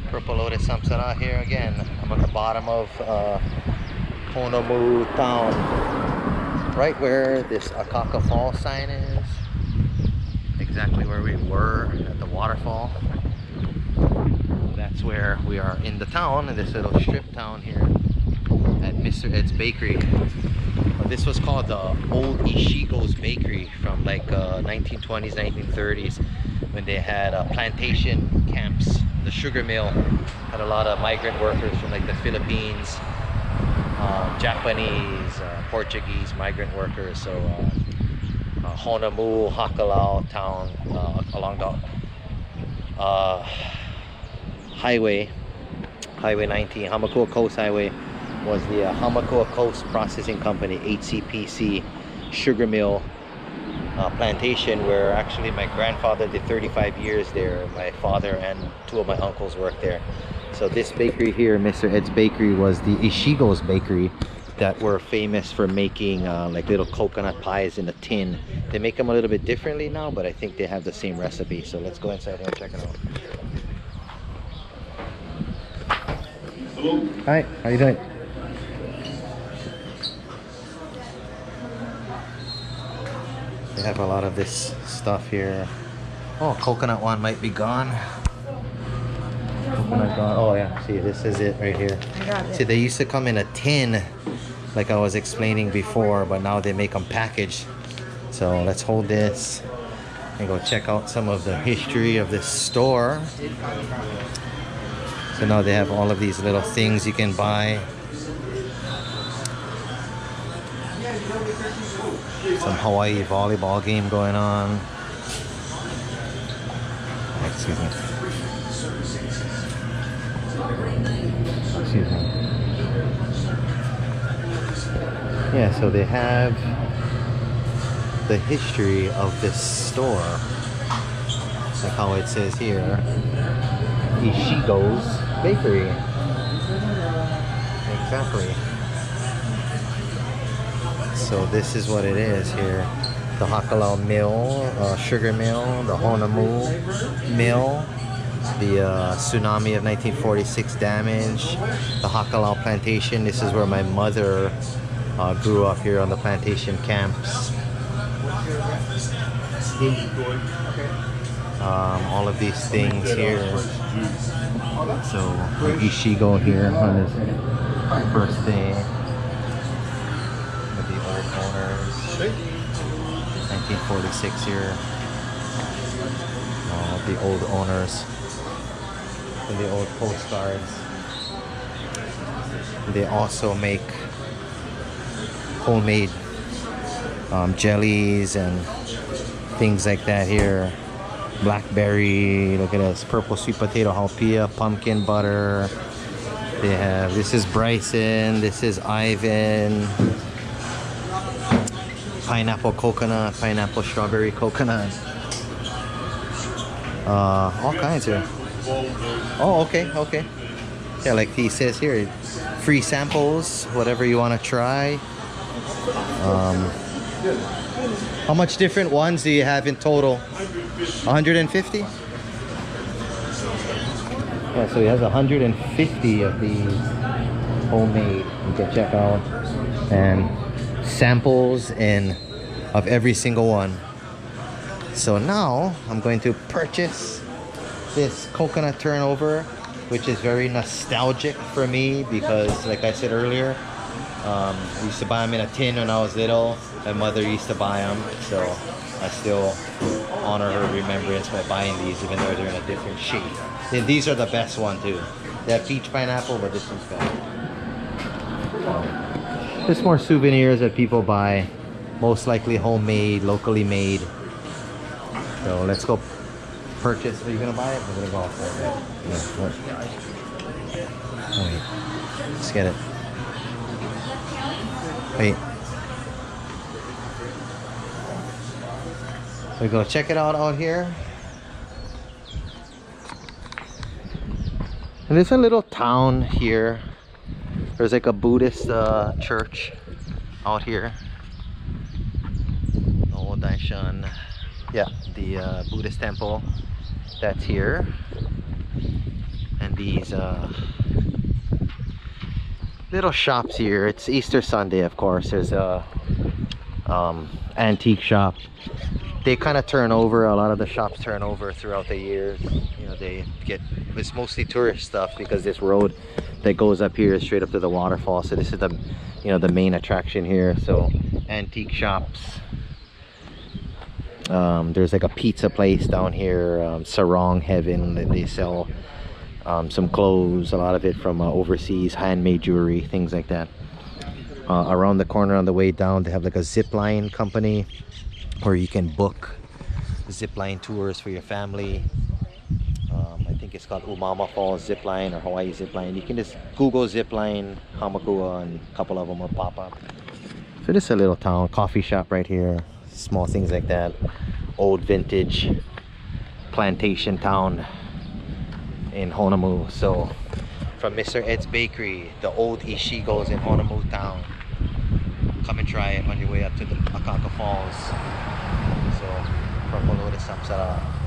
Purple Lotus Samsara here again. I'm at the bottom of Honomu town, right where this Akaka Falls sign is. Exactly where we were at the waterfall. That's where we are in the town, in this little strip town here at Mr. Ed's Bakery. This was called the old Ishigos Bakery from like 1920s, 1930s, when they had plantation camps. The sugar mill had a lot of migrant workers from like the Philippines, Japanese, Portuguese migrant workers. So Honomu, Hakalao town along the Highway 19, Hamakua Coast Highway, was the Hamakua Coast Processing Company, HCPC, sugar mill plantation, where actually my grandfather did 35 years there. My father and two of my uncles worked there. So this bakery here, Mr. Ed's Bakery, was the Ishigos Bakery that were famous for making like little coconut pies in a tin. They make them a little bit differently now, but I think they have the same recipe. So let's go inside here and check it out. Hello. Hi, how you doing? They have a lot of this stuff here. Oh, coconut one might be gone. Coconut gone. Oh yeah, see, this is it right here. I got it. See, they used to come in a tin, like I was explaining before, but now they make them packaged. So let's hold this and go check out some of the history of this store. So now they have all of these little things you can buy. Some Hawaii volleyball game going on. Excuse me. Excuse me. Yeah, so they have the history of this store. Like how it says here, Ishigos Bakery. Exactly. So this is what it is here. The Hakalao mill, sugar mill, the Honomu mill, the tsunami of 1946 damage, the Hakalao plantation. This is where my mother grew up here on the plantation camps. All of these things here. So Ishigo here on his first day. The old owners, 1946 here. The old owners, and the old postcards. They also make homemade jellies and things like that here. Blackberry, look at this, purple sweet potato halpia, pumpkin butter. They have, this is Bryson, this is Ivan. Pineapple coconut, pineapple strawberry coconut. All kinds here. Oh, okay. Yeah, like he says here, free samples, whatever you want to try. How much different ones do you have in total? 150? Yeah, so he has 150 of these homemade you can check out. And samples of every single one. So now I'm going to purchase this coconut turnover, which is very nostalgic for me because, like I said earlier, I used to buy them in a tin when I was little. My mother used to buy them, so I still honor her remembrance by buying these, even though they're in a different shade. And these are the best one too. They have peach pineapple, but this one's better. Just more souvenirs that people buy, most likely homemade, locally made. So let's go purchase. Are you gonna buy it? We're gonna go off for it. Oh, wait. Let's get it. Wait. We go check it out here. And there's a little town here. There's like a Buddhist church out here. Old Daishan. Yeah, the Buddhist temple that's here. And these little shops here. It's Easter Sunday, of course. There's a antique shop. They kind of turn over. A lot of the shops turn over throughout the years. You know, they get, it's mostly tourist stuff because this road that goes up here is straight up to the waterfall. So this is the, you know, the main attraction here. So antique shops. There's like a pizza place down here, Sarong Heaven, that they sell some clothes, a lot of it from overseas, handmade jewelry, things like that. Around the corner on the way down, they have like a zip line company where you can book zip line tours for your family. I think it's called Umama Falls Zip Line or Hawaii Zip Line. You can just Google zip line Hamakua and a couple of them will pop up. So this is a little town, coffee shop right here, small things like that. Old vintage plantation town in Honolulu. So from Mr. Ed's Bakery, the old Ishigos in Honolulu town. Come and try it on your way up to the Akaka Falls. So, from Honolulu to Samsara.